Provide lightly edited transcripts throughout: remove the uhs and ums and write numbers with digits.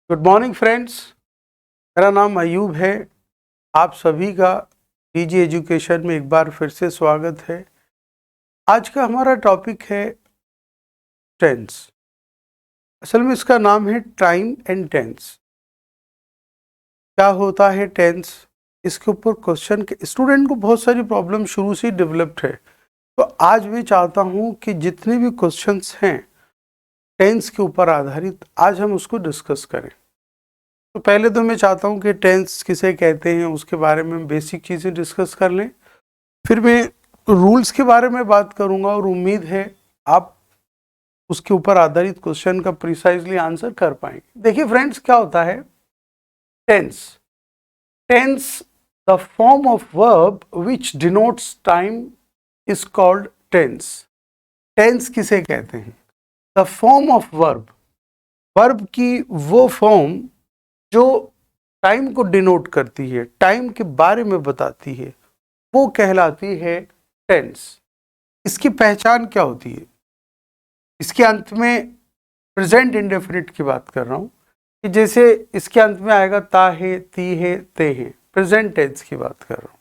Good morning friends. मेरा नाम अयूब है। आप सभी का डीजी एजुकेशन में एक बार फिर से स्वागत है। आज का हमारा टॉपिक है टेंस। असल में इसका नाम है टाइम एंड टेंस। क्या होता है टेंस, इसके ऊपर क्वेश्चन स्टूडेंट को बहुत सारी प्रॉब्लम शुरू से डेवलप्ड है। तो आज भी चाहता हूँ कि जितने भी क्वेश्चंस हैं टेंस के ऊपर आधारित, आज हम उसको डिस्कस करें। तो पहले तो मैं चाहता हूं कि टेंस किसे कहते हैं उसके बारे में बेसिक चीज़ें डिस्कस कर लें, फिर मैं रूल्स के बारे में बात करूंगा और उम्मीद है आप उसके ऊपर आधारित क्वेश्चन का प्रिसाइजली आंसर कर पाएंगे। देखिए फ्रेंड्स, क्या होता है tense. Tense, the form of verb which denotes time is called tense. Tense किसे कहते हैं? The form of verb, verb की वो फॉर्म जो टाइम को डिनोट करती है, टाइम के बारे में बताती है, वो कहलाती है टेंस। इसकी पहचान क्या होती है? इसके अंत में प्रेजेंट इंडेफिनिट की बात कर रहा हूं कि जैसे इसके अंत में आएगा ता है, ती है, ते है, प्रेजेंट टेंस की बात कर रहा हूं।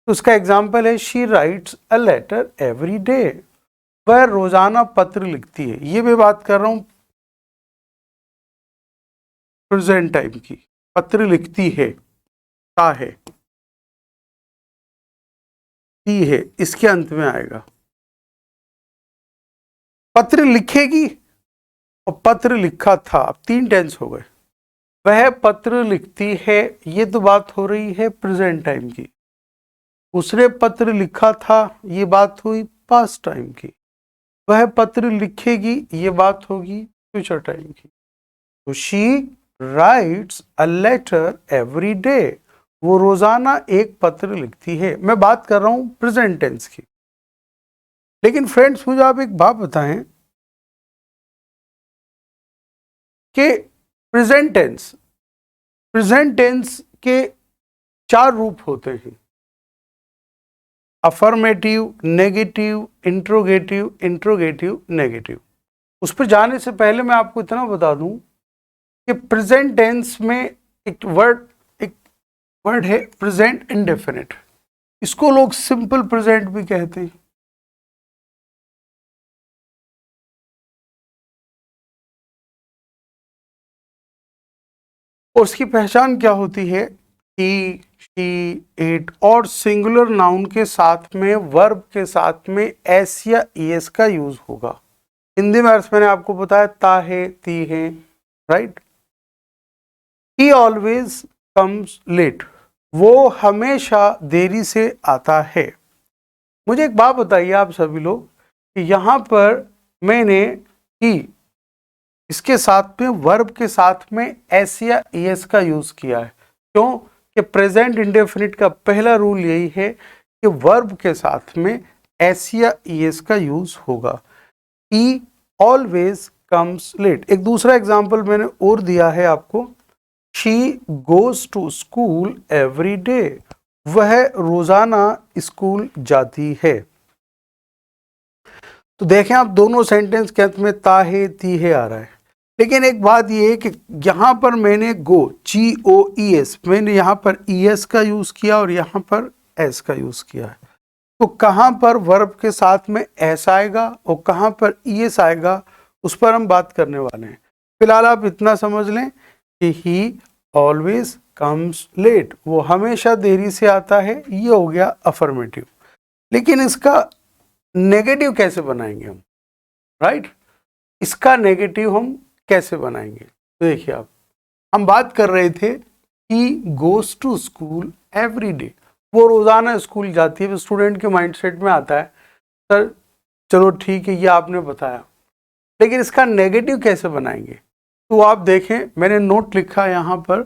तो उसका एग्जाम्पल है she writes a letter every day. वह रोजाना पत्र लिखती है। ये मैं बात कर रहा हूं प्रेजेंट टाइम की। पत्र लिखती है, ता है, ती है, इसके अंत में आएगा। पत्र लिखेगी और पत्र लिखा था, अब तीन टेंस हो गए। वह पत्र लिखती है, ये तो बात हो रही है प्रेजेंट टाइम की। उसने पत्र लिखा था, ये बात हुई पास्ट टाइम की। वह पत्र लिखेगी, ये बात होगी फ्यूचर टाइम की। तो she writes a letter every day. वो रोजाना एक पत्र लिखती है। मैं बात कर रहा हूं प्रेजेंट टेंस की। लेकिन फ्रेंड्स, मुझे आप एक बात बताएं कि प्रेजेंट टेंस के चार रूप होते हैं: affirmative, negative, interrogative, interrogative, negative. उस पर जाने से पहले मैं आपको इतना बता दूं कि प्रेजेंट टेंस में एक वर्ड है प्रेजेंट इंडेफिनिट। इसको लोग सिंपल प्रेजेंट भी कहते हैं। और उसकी पहचान क्या होती है? ही, शी, इट और सिंगुलर नाउन के साथ में, वर्ब के साथ में एस या ईएस का यूज होगा। हिंदी में अर्थ मैंने आपको बताया ता है, ती है, right. He always comes late. वो हमेशा देरी से आता है। मुझे एक बात बताइए आप सभी लोग कि यहां पर मैंने ही, इसके साथ में वर्ब के साथ में एस या ईएस का यूज किया है। क्यों? कि प्रेजेंट इंडेफिनिट का पहला रूल यही है कि वर्ब के साथ में एस या ईएस का यूज होगा। He always comes late. एक दूसरा एग्जाम्पल मैंने और दिया है आपको। She goes to school every day. वह रोजाना स्कूल जाती है। तो देखें आप, दोनों सेंटेंस के अंत में ता है, ती है आ रहा है। लेकिन एक बात ये है कि यहां पर मैंने GOES, मैंने यहां पर ES का यूज किया और यहां पर S का यूज किया है। तो कहां पर वर्ब के साथ में S आएगा और कहां पर ES आएगा, उस पर हम बात करने वाले हैं। फिलहाल आप इतना समझ लें कि ही ऑलवेज कम्स लेट, वो हमेशा देरी से आता है। ये हो गया अफर्मेटिव। लेकिन इसका नेगेटिव कैसे बनाएंगे हम, राइट? इसका नेगेटिव हम कैसे बनाएंगे? तो देखिए आप, हम बात कर रहे थे he goes to school every day. वो रोजाना स्कूल जाती है। स्टूडेंट के माइंडसेट में आता है सर चलो ठीक है, ये आपने बताया, लेकिन इसका नेगेटिव कैसे बनाएंगे? तो आप देखें, मैंने नोट लिखा यहाँ पर,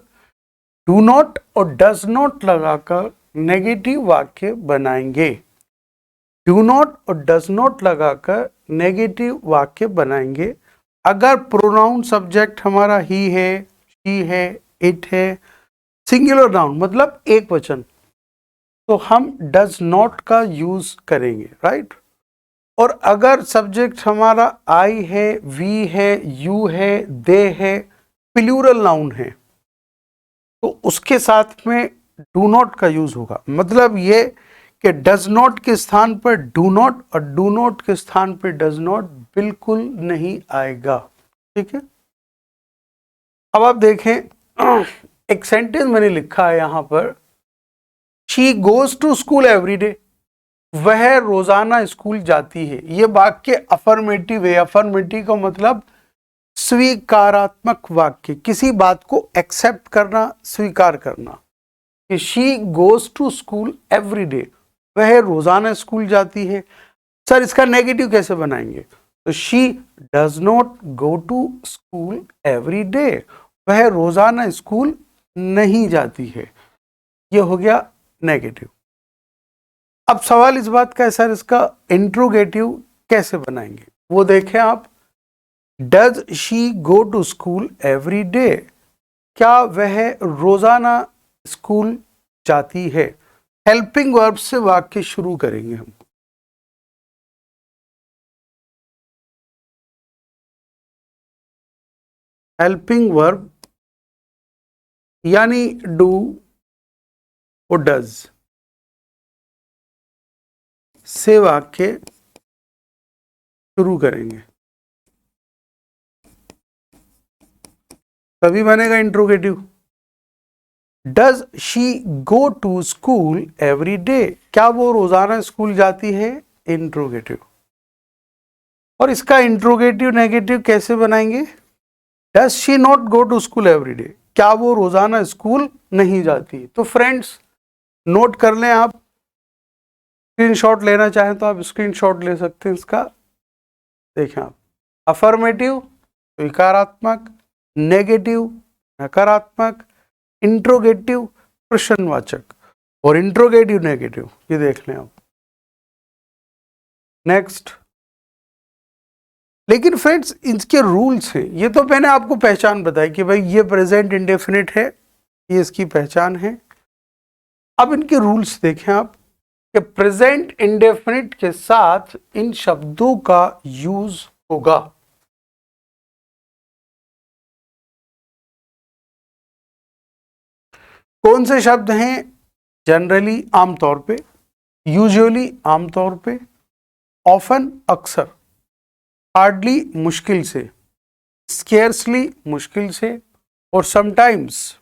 डू नॉट और डज नॉट लगाकर नेगेटिव वाक्य बनाएंगे। डू नॉट और डज नॉट लगाकर नेगेटिव वाक्य बनाएंगे अगर प्रोनाउन सब्जेक्ट हमारा ही है, शी है, इट है, सिंगुलर नाउन मतलब एक वचन, तो हम डज नॉट का यूज करेंगे, राइट। और अगर सब्जेक्ट हमारा आई है, वी है, यू है, दे है, प्लूरल नाउन है तो उसके साथ में डू नॉट का यूज होगा। मतलब ये कि डज नॉट के स्थान पर डू नॉट और डू नॉट के स्थान पर डज नॉट बिल्कुल नहीं आएगा। ठीक है, अब आप देखें एक सेंटेंस मैंने लिखा है यहां पर, she goes to school every day, वह रोजाना स्कूल जाती है। यह वाक्य अफर्मेटिव है। अफर्मेटिव का मतलब स्वीकारात्मक वाक्य, किसी बात को एक्सेप्ट करना, स्वीकार करना। कि she goes to school every day, वह रोजाना स्कूल जाती है। सर इसका नेगेटिव कैसे बनाएंगे? तो she does not go to school every day, वह रोजाना स्कूल नहीं जाती है। यह हो गया नेगेटिव। अब सवाल इस बात का है सर इसका इंट्रोगेटिव कैसे बनाएंगे, वो देखें आप। Does she go to school every day, क्या वह रोजाना स्कूल जाती है। हेल्पिंग वर्ब से वाक्य शुरू करेंगे हम। हेल्पिंग वर्ब यानी डू और डज से वाक्य शुरू करेंगे, तभी बनेगा interrogative. Does she go to school every day, क्या वो रोजाना स्कूल जाती है। इंट्रोगेटिव। और इसका इंट्रोगेटिव नेगेटिव कैसे बनाएंगे? Does she not go to school every day, क्या वो रोजाना स्कूल नहीं जाती। तो फ्रेंड्स नोट कर लें आप, स्क्रीनशॉट लेना चाहें तो आप स्क्रीनशॉट ले सकते हैं इसका। देखें आप, अफर्मेटिव स्वीकारात्मक, नेगेटिव नकारात्मक, इंट्रोगेटिव प्रश्नवाचक और इंट्रोगेटिव नेगेटिव। ये देख लें आप। नेक्स्ट, लेकिन फ्रेंड्स इनके रूल्स हैं। ये तो मैंने आपको पहचान बताई कि भाई ये प्रेजेंट इंडेफिनिट है, ये इसकी पहचान है। अब इनके रूल्स देखें आप कि प्रेजेंट इंडेफिनिट के साथ इन शब्दों का यूज होगा। कौन से शब्द हैं? जनरली आमतौर पे, यूजुअली आमतौर पे, ऑफन अक्सर, हार्डली मुश्किल से, स्केर्सली मुश्किल से, और समटाइम्स।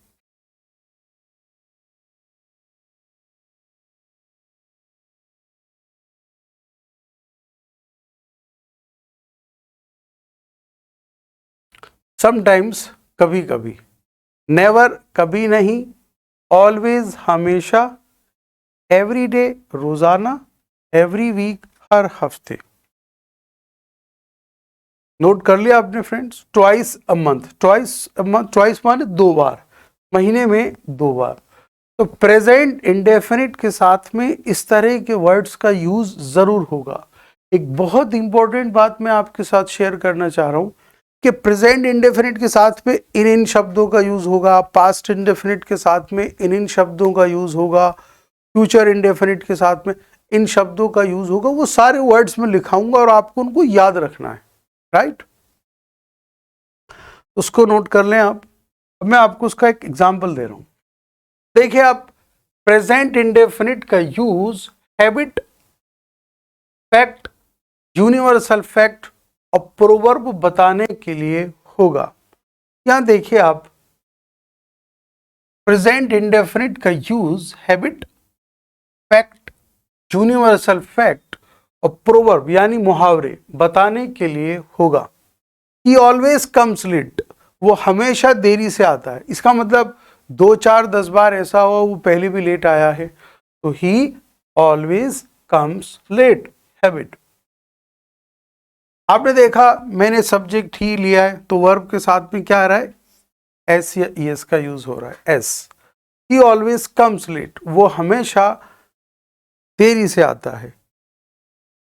समटाइम्स कभी कभी, नेवर कभी नहीं, ऑलवेज हमेशा, एवरी डे रोजाना, एवरी वीक हर हफ्ते। नोट कर लिया आपने friends? Twice a month, twice a month, twice माने 2 बार, महीने में 2 बार। तो प्रेजेंट इंडेफिनिट के साथ में इस तरह के वर्ड्स का यूज जरूर होगा। एक बहुत इंपॉर्टेंट बात मैं आपके साथ शेयर करना चाह रहा हूं कि प्रेजेंट इंडेफिनिट के साथ में इन शब्दों का यूज होगा, पास्ट इंडेफिनिट के साथ में इन शब्दों का यूज होगा, फ्यूचर इंडेफिनिट के साथ में इन शब्दों का यूज होगा। वो सारे वर्ड्स में लिखाऊंगा और आपको उनको याद रखना है, राइट? उसको नोट कर लें आप। अब मैं आपको उसका एक एग्जांपल दे रहा हूं। देखिए आप, प्रेजेंट इंडेफिनिट का use habit, fact, universal fact और प्रोवर्ब बताने के लिए होगा। यहां देखिए आप, प्रेजेंट इंडेफिनिट का use habit, fact, universal fact और प्रोवर्ब यानी मुहावरे बताने के लिए होगा। ही ऑलवेज कम्स लेट, वो हमेशा देरी से आता है। इसका मतलब 2, 4, 10 बार ऐसा हुआ वो पहले भी लेट आया है, तो he always comes late, habit. आपने देखा मैंने सब्जेक्ट ही लिया है तो वर्ब के साथ में क्या आ रहा है? एस या ईएस का यूज हो रहा है, S. He always comes late, वो हमेशा देरी से आता है।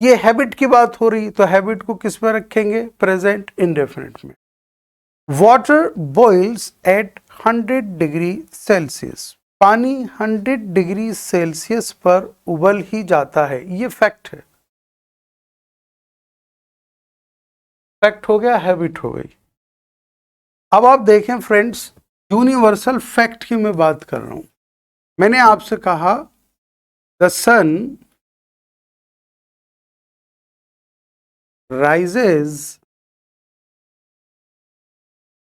ये हैबिट की बात हो रही, तो हैबिट को किस में रखेंगे? प्रेजेंट इंडेफिनिट में। Water boils at 100 degree Celsius, पानी 100 डिग्री सेल्सियस पर उबल ही जाता है। ये फैक्ट है। फैक्ट हो गया, हैबिट हो गई। अब आप देखें फ्रेंड्स, यूनिवर्सल फैक्ट की मैं बात कर रहा हूं। मैंने आपसे कहा the sun rises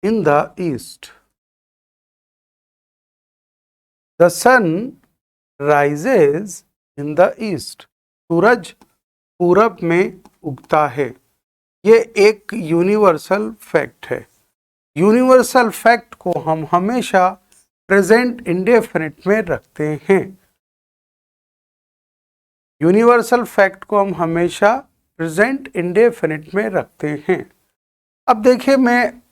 in the east. The sun rises in the east. सूरज पूरब में उगता है। ये एक यूनिवर्सल फैक्ट है। यूनिवर्सल फैक्ट को हम हमेशा प्रेजेंट इंडेफिनिट में रखते हैं। यूनिवर्सल फैक्ट को हम हमेशा प्रेजेंट इंडेफिनिट में रखते हैं। अब देखिए, मैं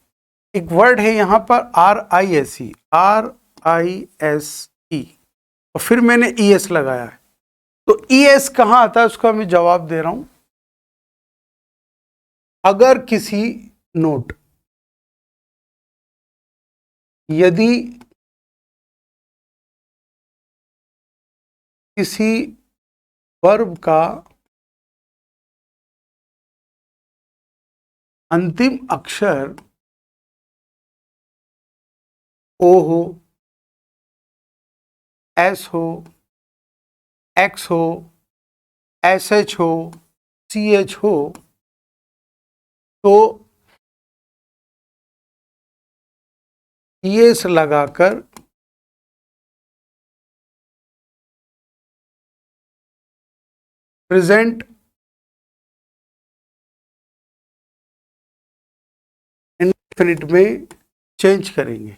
एक वर्ड है यहाँ पर RISE, RISE, और फिर मैंने ES लगाया है। तो ES कहाँ आता है उसका मैं जवाब दे रहा हूं। अगर किसी नोट, यदि किसी वर्ब का अंतिम अक्षर O हो, S हो, X हो, SH हो, CH हो, तो ES लगाकर प्रेजेंट इंडेफिनिट में चेंज करेंगे।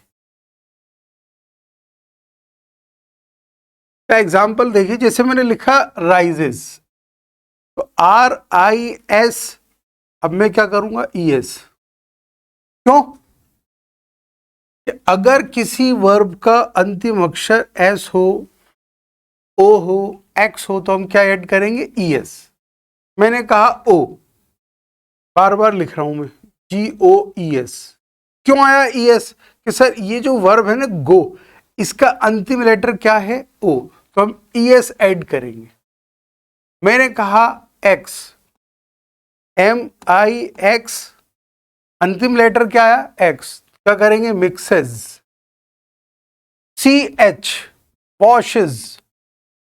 का एग्जाम्पल देखिए, जैसे मैंने लिखा राइजेस, तो RIS, अब मैं क्या करूंगा ES। क्यों? अगर किसी वर्ब का अंतिम अक्षर S हो, O हो, X हो, तो हम क्या ऐड करेंगे ES। मैंने कहा O, बार बार लिख रहा हूं मैं, GOES। क्यों आया ES? कि सर ये जो वर्ब है ना गो, इसका अंतिम लेटर क्या है O, तो हम ES ऐड करेंगे। मैंने कहा X, MIX, अंतिम लेटर क्या आया X, क्या करेंगे mixes. CH, washes,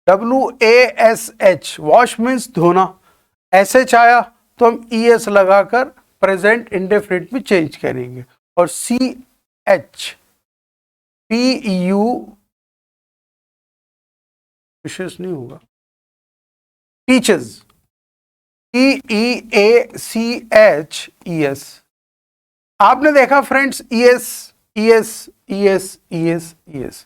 WASH, wash means धोना। SH आया तो हम ES लगाकर प्रेजेंट इंडेफिनिट में चेंज करेंगे। और CH, PU, विशेष नहीं होगा, टीचर्स, TEACHES। आपने देखा friends, ES ES ES ES ES।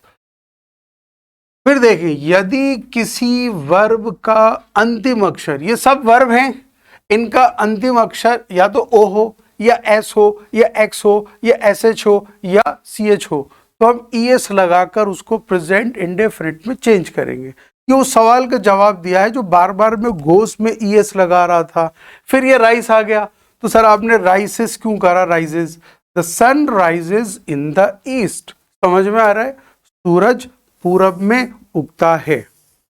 फिर देखिए, यदि किसी वर्ब का अंतिम अक्षर, ये सब वर्ब हैं, इनका अंतिम अक्षर या तो O हो या S हो या X हो या SH हो या CH हो, तो हम ES लगाकर उसको प्रेजेंट इंडेफिनिट में चेंज करेंगे। ये उस सवाल का जवाब दिया है जो बार बार मैं घोष में ES लगा रहा था। फिर ये राइस आ गया, तो सर आपने राइसेस क्यों करा? Rises, the sun rises in the east. समझ में आ रहा है? सूरज पूरब में उगता है।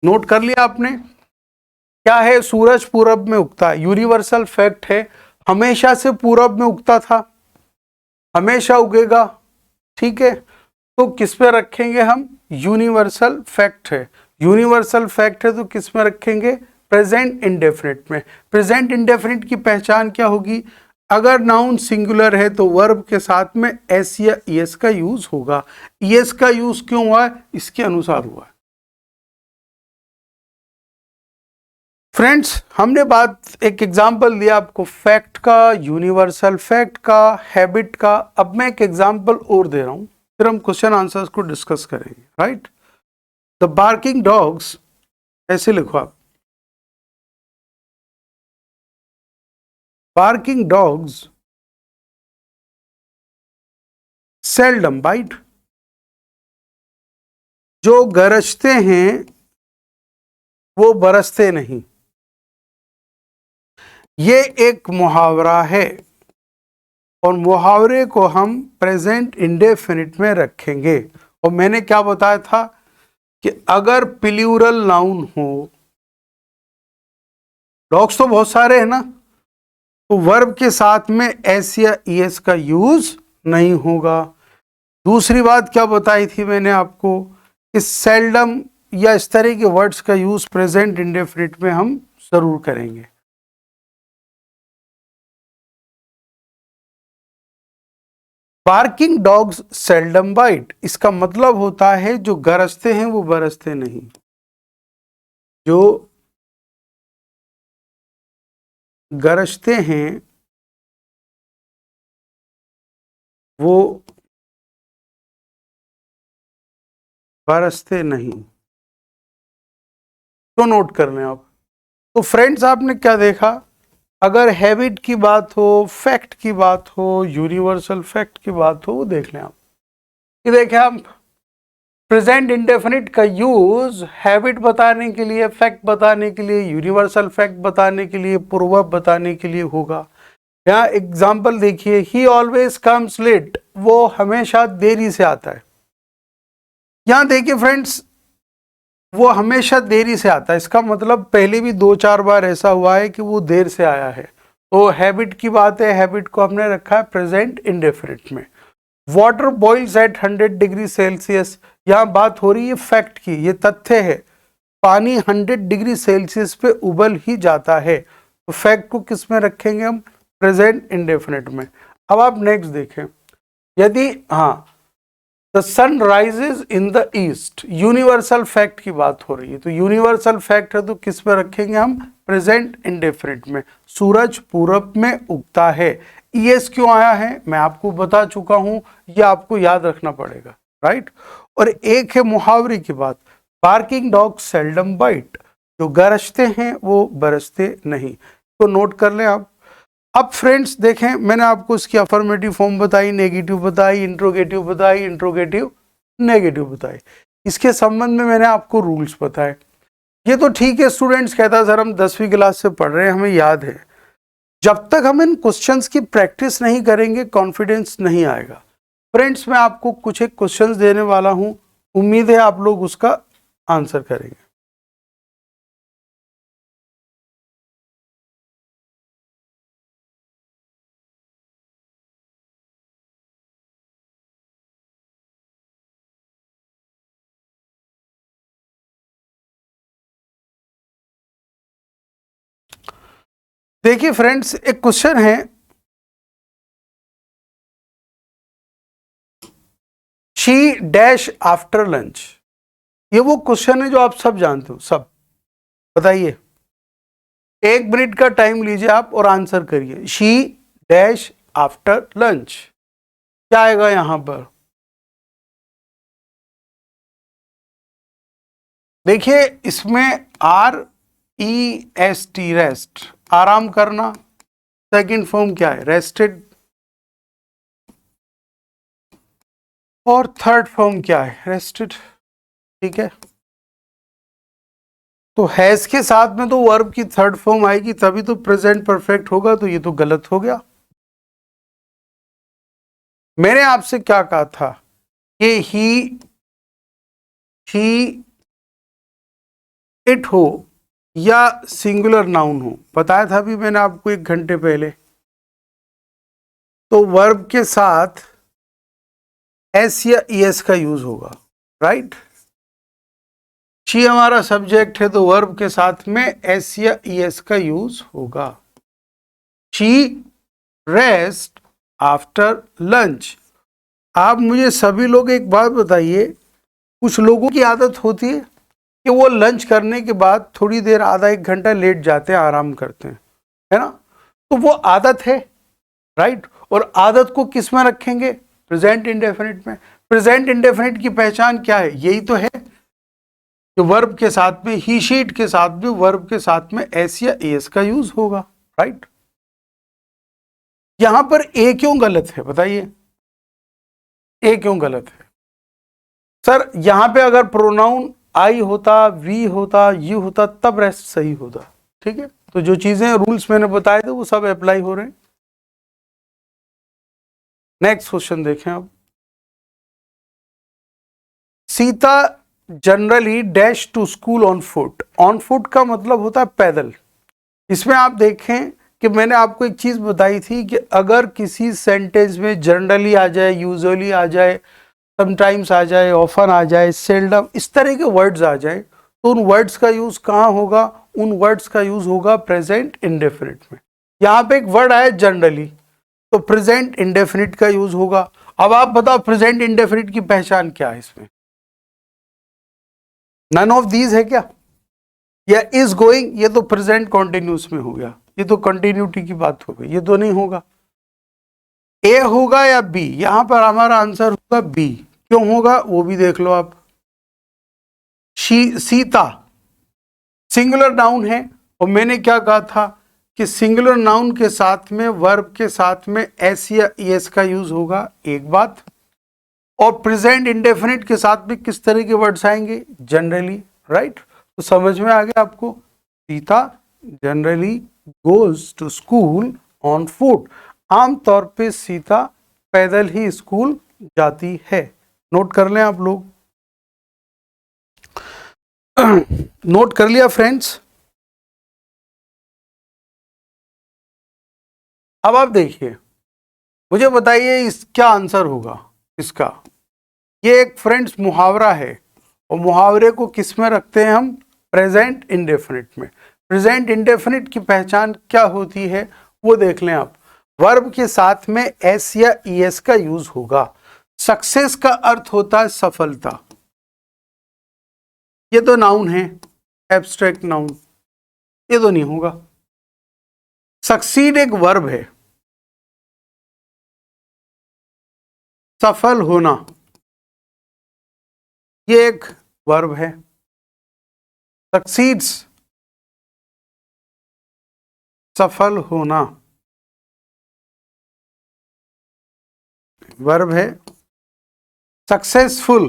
नोट कर लिया आपने? क्या है? सूरज पूरब में उगता है। यूनिवर्सल फैक्ट है, हमेशा से पूरब में उगता था, हमेशा उगेगा। ठीक है, तो किस पे रखेंगे हम? यूनिवर्सल फैक्ट है। यूनिवर्सल फैक्ट है तो किस में रखेंगे? प्रेजेंट इंडेफिनिट में। प्रेजेंट इंडेफिनिट की पहचान क्या होगी? अगर नाउन सिंगुलर है तो वर्ब के साथ में एस या ES का यूज होगा। ES का यूज क्यों हुआ है? इसके अनुसार हुआ है। फ्रेंड्स, हमने एक एग्जाम्पल दिया आपको फैक्ट का, यूनिवर्सल फैक्ट का, हैबिट का। अब मैं एक एग्जाम्पल और दे रहा हूं, फिर हम क्वेश्चन आंसर्स को डिस्कस करेंगे। राइट? द बार्किंग डॉग्स, ऐसे लिखो आप, बार्किंग डॉग्स सेल्डम बाइट। जो गरजते हैं वो बरसते नहीं। ये एक मुहावरा है और मुहावरे को हम प्रेजेंट इंडेफिनिट में रखेंगे। और मैंने क्या बताया था कि अगर प्लूरल नाउन हो, डॉग्स तो बहुत सारे हैं ना, तो वर्ब के साथ में एस या ES का यूज नहीं होगा। दूसरी बात क्या बताई थी मैंने आपको कि सेल्डम या इस तरह के वर्ड्स का यूज प्रेजेंट इंडेफिनिट में हम जरूर करेंगे। बार्किंग डॉग्स सेल्डम बाइट, इसका मतलब होता है जो गरजते हैं वो बरसते नहीं। जो गरजते हैं वो बरसते नहीं। तो नोट कर लें आप। तो फ्रेंड्स आपने क्या देखा, अगर हैबिट की बात हो, फैक्ट की बात हो, यूनिवर्सल फैक्ट की बात हो, वो देख लें आप। ये देखें आप, प्रेजेंट इंडेफिनिट का यूज हैबिट बताने के लिए, फैक्ट बताने के लिए, यूनिवर्सल फैक्ट बताने के लिए, पूर्ववर्ब बताने के लिए होगा। यहाँ एग्जाम्पल देखिए, ही ऑलवेज कम्स लेट, वो हमेशा देरी से आता है। यहाँ देखिए फ्रेंड्स, वो हमेशा देरी से आता है, इसका मतलब पहले भी 2-4 बार ऐसा हुआ है कि वो देर से आया है। तो हैबिट की बात है, हैबिट को हमने रखा है प्रेजेंट इंडेफिनिट में। Water boils at 100 degree Celsius, यहाँ बात हो रही है फैक्ट की, ये तथ्य है, पानी 100 डिग्री सेल्सियस पे उबल ही जाता है। तो फैक्ट को किस में रखेंगे हम, प्रेजेंट इंडेफिनिट में। अब आप नेक्स्ट देखें, यदि हाँ the sun rises in the east, universal fact की बात हो रही है, तो यूनिवर्सल फैक्ट है तो किस में रखेंगे हम, प्रेजेंट इंडेफिनिट में। सूरज पूरब में उगता है, ईएस क्यों आया है मैं आपको बता चुका हूं, ये आपको याद रखना पड़ेगा, राइट। और एक है मुहावरे की बात, बार्किंग डॉग सेल्डम बाइट, जो गरजते हैं वो बरसते नहीं। तो नोट कर लें आप। अब फ्रेंड्स देखें, मैंने आपको इसकी अफर्मेटिव फॉर्म बताई, नेगेटिव बताई, इंट्रोगेटिव बताई, इंट्रोगेटिव नेगेटिव बताई। इसके संबंध में मैंने आपको रूल्स बताए। ये तो ठीक है, स्टूडेंट्स कहता सर हम 10वीं क्लास से पढ़ रहे हैं, हमें याद है। जब तक हम इन क्वेश्चंस की प्रैक्टिस नहीं करेंगे कॉन्फिडेंस नहीं आएगा। फ्रेंड्स मैं आपको कुछ एक क्वेश्चंस देने वाला हूं, उम्मीद है आप लोग उसका आंसर करेंगे। देखिए फ्रेंड्स, एक क्वेश्चन है, शी डैश आफ्टर लंच। ये वो क्वेश्चन है जो आप सब जानते हो, सब बताइए। 1 मिनट का टाइम लीजिए आप और आंसर करिए। शी डैश आफ्टर लंच, क्या आएगा यहां पर। देखिए इसमें REST, रेस्ट, आराम करना। सेकंड फॉर्म क्या है, रेस्टेड। और थर्ड फॉर्म क्या है, रेस्टेड। ठीक है, तो हैज के साथ में तो वर्ब की थर्ड फॉर्म आएगी तभी तो प्रेजेंट परफेक्ट होगा, तो ये तो गलत हो गया। मैंने आपसे क्या कहा था कि ही इट हो या सिंगुलर नाउन हो, बताया था भी मैंने आपको 1 घंटे पहले। तो वर्ब के साथ एस या ईएस का यूज होगा, राइट। शी हमारा सब्जेक्ट है तो वर्ब के साथ में एस या ईएस का यूज होगा। She rest after lunch. आप मुझे सभी लोग एक बात बताइए, कुछ लोगों की आदत होती है कि वो लंच करने के बाद थोड़ी देर, आधा 1 घंटा लेट जाते हैं, आराम करते हैं, है ना। तो वो आदत है, राइट। और आदत को किस में रखेंगे, प्रेजेंट इंडेफिनिट में। प्रेजेंट इंडेफिनिट की पहचान क्या है, यही तो है कि वर्ब के साथ में, ही शीट के साथ में, वर्ब के साथ में एस या एस का यूज होगा, राइट। यहां पर ए क्यों गलत है बताइए, ए क्यों गलत है सर। यहां पे अगर प्रोनाउन आई होता, वी होता, यू होता, तब रेस्ट सही होता, ठीक है। तो जो चीजें रूल्स मैंने बताए थे वो सब अप्लाई हो रहे हैं। नेक्स्ट क्वेश्चन देखें अब। Sita generally dash to school on foot. On foot का मतलब होता है पैदल। इसमें आप देखें कि मैंने आपको एक चीज बताई थी कि अगर किसी सेंटेंस में जनरली आ जाए, यूजुअली आ जाए, समटाइम्स आ जाए, ऑफन आ जाए, सेल्डम, इस तरह के वर्ड्स आ जाए, तो उन वर्ड्स का यूज कहाँ होगा? उन वर्ड्स का यूज होगा प्रेजेंट इंडेफिनिट में। यहाँ पे एक वर्ड आया जनरली, तो प्रेजेंट इंडेफिनिट का यूज होगा। अब आप बताओ प्रेजेंट इंडेफिनिट की पहचान क्या है इसमें? नन ऑफ दीज है क्या? या इज गोइंग, ये तो प्रेजेंट कॉन्टिन्यूस में हो गया, ये तो कंटिन्यूटी की बात हो गई, ये तो नहीं होगा। ए होगा या बी? यहां पर हमारा आंसर होगा बी। क्यों होगा वो भी देख लो आप। सीता सिंगुलर नाउन है, और मैंने क्या कहा था कि सिंगुलर नाउन के साथ में वर्ब के साथ में एस या एस का यूज होगा, एक बात। और प्रेजेंट इंडेफिनिट के साथ में किस तरह के वर्ड्स आएंगे? Generally, right. तो समझ में आ गया आपको? Sita generally goes to school on foot. आमतौर पे सीता पैदल ही स्कूल जाती है। नोट कर लें आप लोग। नोट कर लिया फ्रेंड्स? अब आप देखिए, मुझे बताइए इस क्या आंसर होगा इसका। ये एक फ्रेंड्स मुहावरा है, और मुहावरे को किस में रखते हैं हम? प्रेजेंट इंडेफिनिट में। प्रेजेंट इंडेफिनिट की पहचान क्या होती है वो देख लें आप। वर्ब के साथ में एस या ईएस का यूज होगा। सक्सेस का अर्थ होता है सफलता। ये तो नाउन है, एब्स्ट्रैक्ट नाउन, ये तो नहीं होगा। सक्सीड एक वर्ब है, सफल होना ये एक वर्ब है। सक्सीड्स सफल होना वर्ब है। सक्सेसफुल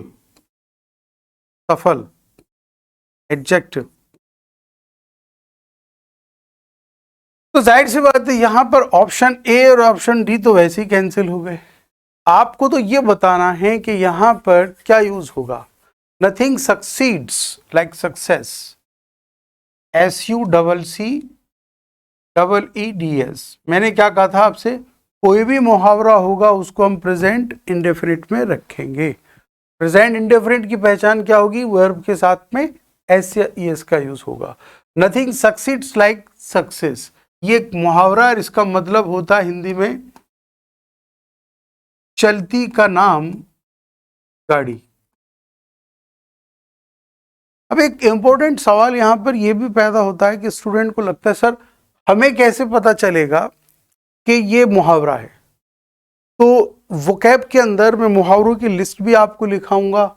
सफल एडजेक्टिव। तो जाहिर सी बात है यहां पर ऑप्शन ए और ऑप्शन डी तो वैसे ही कैंसिल हो गए। आपको तो ये बताना है कि यहां पर क्या यूज होगा। Nothing succeeds like success, SUCCEEDS। मैंने क्या कहा था आपसे? कोई भी मुहावरा होगा उसको हम प्रेजेंट इंडेफिनिट में रखेंगे। प्रेजेंट इंडेफिनिट की पहचान क्या होगी? वर्ब के साथ में एस या ईएस का यूज होगा। नथिंग सक्सीड्स लाइक सक्सेस, ये एक मुहावरा है, इसका मतलब होता है हिंदी में चलती का नाम गाड़ी। अब एक इंपॉर्टेंट सवाल यहां पर यह भी पैदा होता है कि स्टूडेंट को लगता है सर हमें कैसे पता चलेगा कि ये मुहावरा है? तो वोकैब के अंदर मैं मुहावरों की लिस्ट भी आपको लिखाऊंगा,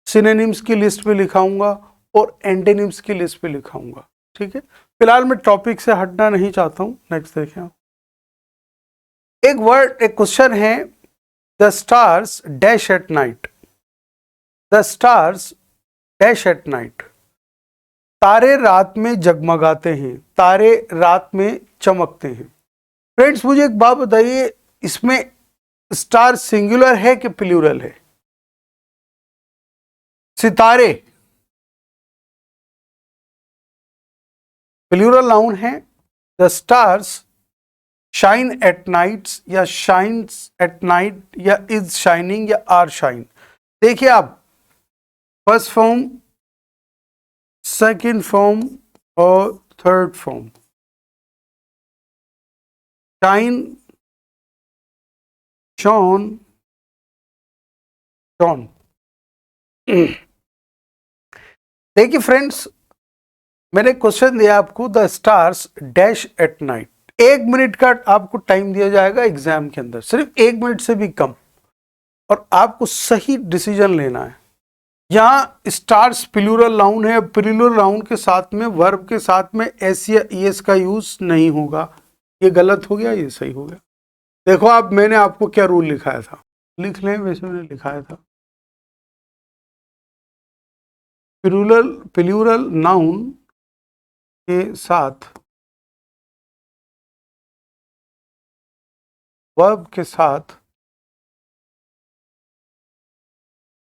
सिनोनिम्स की लिस्ट भी लिखाऊंगा, और एंटोनिम्स की लिस्ट भी लिखाऊंगा। ठीक है, फिलहाल मैं टॉपिक से हटना नहीं चाहता हूं। नेक्स्ट देखें। एक क्वेश्चन है, the stars dash at night. The stars dash at night. तारे रात में जगमगाते हैं, तारे रात में चमकते हैं। फ्रेंड्स मुझे एक बात बताइए, इसमें स्टार सिंगुलर है कि प्लूरल है? सितारे प्लूरल नाउन है। The stars shine at nights, या शाइन्स एट नाइट, या इज शाइनिंग, या आर शाइन। देखिए आप, फर्स्ट फॉर्म, सेकेंड फॉर्म और third form. Shine, shone, shone. देखिए फ्रेंड्स, मैंने क्वेश्चन दिया आपको, the stars dash at night. 1 minute का आपको टाइम दिया जाएगा एग्जाम के अंदर, सिर्फ 1 मिनट से भी कम, और आपको सही डिसीजन लेना है। यहाँ स्टार्स प्लूरल नाउन है, प्लूरल नाउन के साथ में वर्ब के साथ में एस या ईएस का यूज नहीं होगा। ये गलत हो गया, ये सही हो गया। देखो आप, मैंने आपको क्या रूल लिखाया था, लिख लें, वैसे मैंने लिखाया था। प्लूरल नाउन के साथ वर्ब के साथ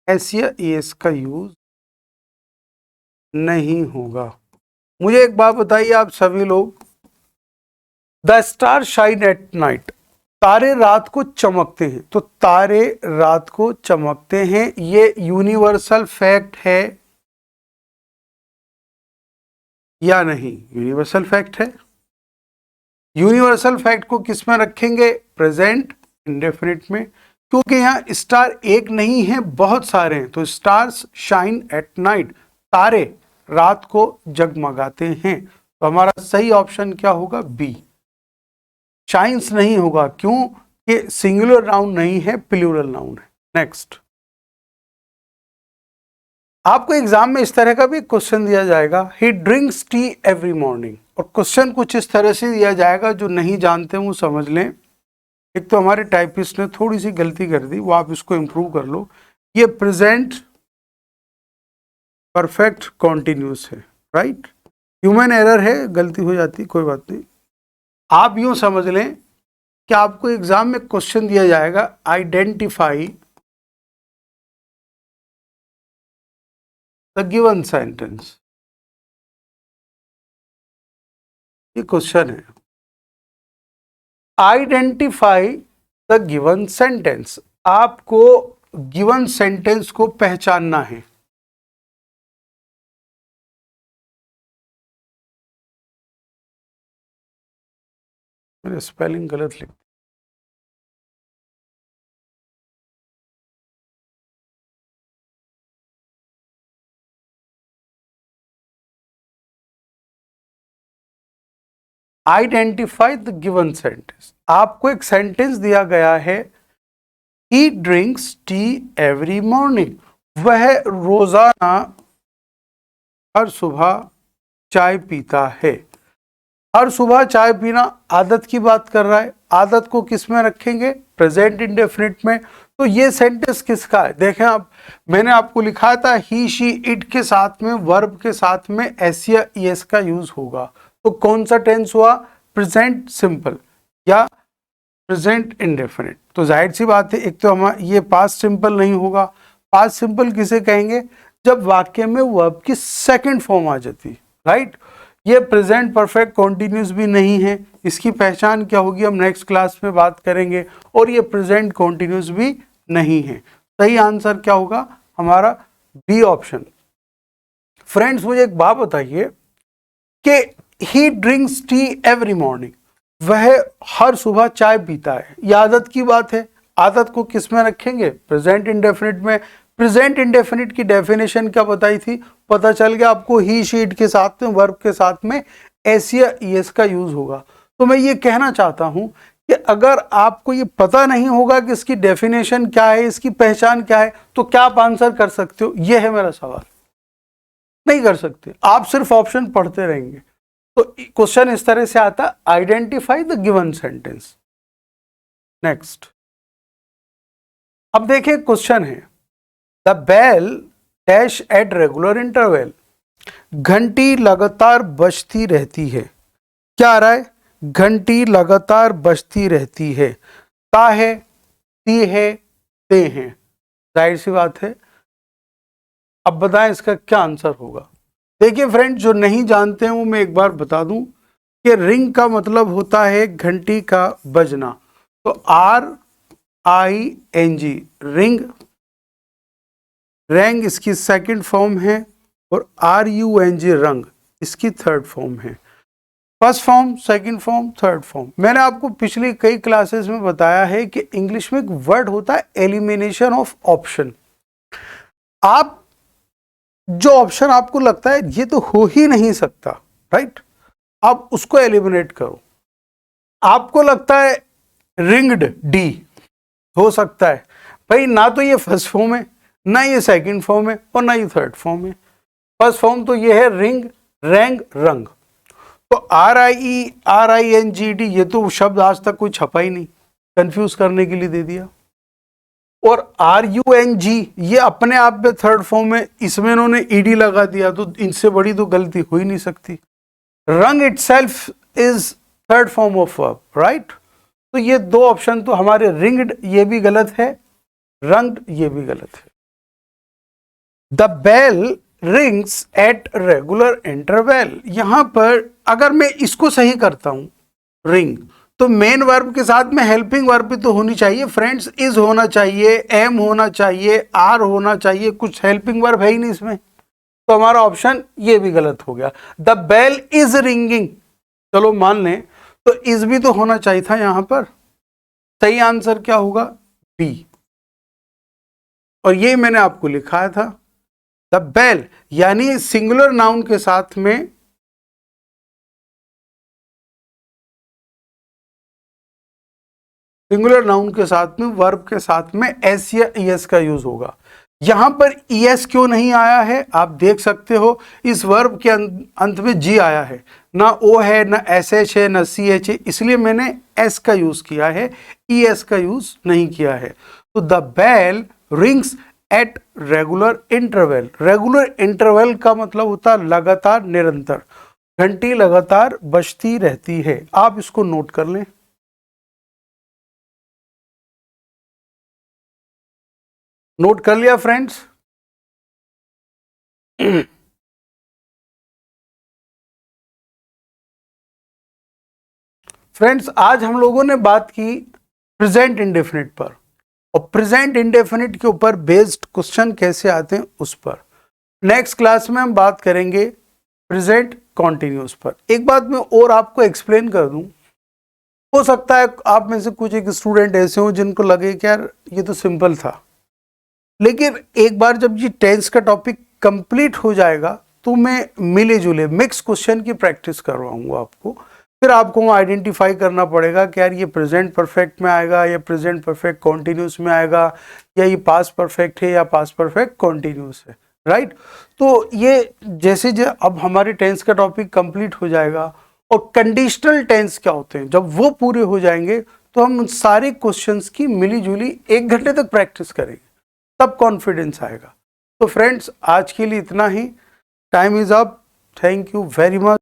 एस या ईएस का यूज नहीं होगा। मुझे एक बात बताइए आप सभी लोग, the star shine at night, तारे रात को चमकते हैं। तो तारे रात को चमकते हैं, ये यूनिवर्सल फैक्ट है या नहीं? यूनिवर्सल फैक्ट है। यूनिवर्सल फैक्ट को किस में रखेंगे? प्रेजेंट इंडेफिनिट में, क्योंकि यहाँ स्टार एक नहीं है, बहुत सारे हैं। तो स्टार्स शाइन एट नाइट, तारे रात को जगमगाते हैं। तो हमारा सही ऑप्शन क्या होगा? बी। शाइन्स नहीं होगा, क्यों? कि सिंगुलर नाउन नहीं है, प्लूरल नाउन है। नेक्स्ट, आपको एग्जाम में इस तरह का भी क्वेश्चन दिया जाएगा, ही ड्रिंक्स टी एवरी मॉर्निंग। और क्वेश्चन कुछ इस तरह से दिया जाएगा, जो नहीं जानते वो समझ लें। एक तो हमारे टाइपिस्ट ने थोड़ी सी गलती कर दी, वो आप इसको इंप्रूव कर लो। ये प्रेजेंट परफेक्ट कॉन्टिन्यूस है, राइट? ह्यूमन एरर है, गलती हो जाती, कोई बात नहीं। आप यूं समझ लें कि आपको एग्जाम में क्वेश्चन दिया जाएगा, आइडेंटिफाई द गिवन सेंटेंस। ये क्वेश्चन है, आइडेंटिफाई द गिवन सेंटेंस। आपको गिवन सेंटेंस को पहचानना है। मैंने स्पेलिंग गलत लिख, आइडेंटिफाई द गिवन सेंटेंस। आपको एक सेंटेंस दिया गया है, ही ड्रिंक्स टी एवरी मॉर्निंग। वह रोजाना हर सुबह चाय पीता है। हर सुबह चाय पीना आदत की बात कर रहा है। आदत को किस में रखेंगे? प्रेजेंट इंडेफिनिट में। तो ये सेंटेंस किसका है? देखें आप, मैंने आपको लिखा था ही शी इट के साथ में, वर्ब के साथ में एस या ईएस का यूज होगा। तो कौन सा टेंस हुआ? प्रेजेंट सिंपल या प्रेजेंट इंडेफिनिट। तो जाहिर सी बात है, एक तो हमारा ये पास्ट सिंपल नहीं होगा। पास्ट सिंपल किसे कहेंगे? जब वाक्य में वर्ब की सेकंड फॉर्म आ जाती, राइट? ये प्रेजेंट परफेक्ट कॉन्टिन्यूस भी नहीं है। इसकी पहचान क्या होगी हम नेक्स्ट क्लास में बात करेंगे। और ये प्रेजेंट कॉन्टिन्यूस भी नहीं है। सही आंसर क्या होगा हमारा? B option. फ्रेंड्स, मुझे एक बात बताइए कि ही ड्रिंक्स टी एवरी मॉर्निंग, वह हर सुबह चाय पीता है। ये आदत की बात है। आदत को किस में रखेंगे? प्रेजेंट इंडेफिनिट में। प्रेजेंट इंडेफिनिट की डेफिनेशन क्या बताई थी? पता चल गया आपको, ही शीट के साथ में, वर्ब के साथ में एस या ईएस का यूज होगा। तो मैं ये कहना चाहता हूं कि अगर आपको ये पता नहीं होगा कि इसकी डेफिनेशन क्या है, इसकी पहचान क्या है, तो क्या आप आंसर कर सकते हो? यह है मेरा सवाल। नहीं कर सकते, आप सिर्फ ऑप्शन पढ़ते रहेंगे। तो क्वेश्चन इस तरह से आता, identify the given sentence. Next, अब देखिए क्वेश्चन है, the bell dash at regular interval. घंटी लगातार बजती रहती है। क्या आ रहा है? घंटी लगातार बजती रहती है। ता है, ती है, ते हैं। जाहिर सी बात है। अब बताएं इसका क्या आंसर होगा। देखिए फ्रेंड, जो नहीं जानते हैं वो मैं एक बार बता दूं कि रिंग का मतलब होता है घंटी का बजना। तो RING, रिंग। रैंग इसकी सेकंड फॉर्म है और RUNG, रंग, इसकी थर्ड फॉर्म है। First form, second form, third form. मैंने आपको पिछली कई क्लासेस में बताया है कि इंग्लिश में एक वर्ड होता है एलिमिनेशन ऑफ ऑप्शन। आप जो ऑप्शन आपको लगता है ये तो हो ही नहीं सकता, राइट, आप उसको एलिमिनेट करो। आपको लगता है रिंग्ड डी हो सकता है, भाई ना तो ये फर्स्ट फॉर्म है, ना ये सेकंड फॉर्म है और ना ये थर्ड फॉर्म है। फर्स्ट फॉर्म तो ये है रिंग, रैंग, रंग। तो RINGD ये तो शब्द आज तक कोई छपा ही नहीं, कंफ्यूज करने के लिए दे दिया। और RUNG ये अपने आप में थर्ड फॉर्म है, इसमें इन्होंने ED लगा दिया, तो इनसे बड़ी तो गलती हो ही नहीं सकती। रंग itself is third form of verb, right. तो ये दो ऑप्शन तो हमारे, रिंग्ड ये भी गलत है, रंग्ड ये भी गलत है। The bell rings at regular interval, यहां पर अगर मैं इसको सही करता हूं रिंग। तो मेन वर्ब के साथ में हेल्पिंग वर्ब भी तो होनी चाहिए फ्रेंड्स, इज होना चाहिए, एम होना चाहिए, आर होना चाहिए, कुछ हेल्पिंग वर्ब है ही नहीं इसमें, तो हमारा ऑप्शन ये भी गलत हो गया। द बेल इज रिंगिंग, चलो मान लें, तो इज भी तो होना चाहिए था यहां पर। सही आंसर क्या होगा? बी। और ये मैंने आपको लिखाया था, द बेल यानी सिंगुलर नाउन के साथ में सिंगुलर नाउन के साथ में वर्ब के साथ में एस या ईएस का यूज होगा। यहां पर ईएस क्यों नहीं आया है आप देख सकते हो, इस वर्ब के अंत में जी आया है, ना ओ है ना एस एच है ना सी एच है, इसलिए मैंने एस का यूज किया है, ईएस का यूज नहीं किया है। तो the bell rings at regular interval. Regular interval का मतलब होता है लगातार, निरंतर, घंटी लगातार बजती रहती है। आप इसको नोट कर लें। नोट कर लिया फ्रेंड्स? फ्रेंड्स आज हम लोगों ने बात की प्रेजेंट इंडेफिनिट पर, और प्रेजेंट इंडेफिनिट के ऊपर बेस्ड क्वेश्चन कैसे आते हैं उस पर। नेक्स्ट क्लास में हम बात करेंगे प्रेजेंट कॉन्टिन्यूस पर। एक बात मैं और आपको एक्सप्लेन कर दूं, हो सकता है आप में से कुछ एक स्टूडेंट ऐसे हो जिनको लगे कि यार ये तो सिंपल था, लेकिन एक बार जब ये टेंस का टॉपिक कंप्लीट हो जाएगा तो मैं मिले जुले मिक्स क्वेश्चन की प्रैक्टिस करवाऊंगा आपको। फिर आपको आइडेंटिफाई करना पड़ेगा कि यार ये प्रेजेंट परफेक्ट में आएगा या प्रेजेंट परफेक्ट कॉन्टिन्यूस में आएगा, या ये पास्ट परफेक्ट है या पास्ट परफेक्ट कॉन्टिन्यूस है, राइट। तो ये जैसे अब हमारे टेंस का टॉपिक कंप्लीट हो जाएगा और कंडीशनल टेंस क्या होते हैं, जब वो पूरे हो जाएंगे तो हम उन सारे क्वेश्चंस की मिली जुली 1 घंटे तक प्रैक्टिस करेंगे, तब कॉन्फिडेंस आएगा। तो फ्रेंड्स आज के लिए इतना ही, time is up, thank you very much.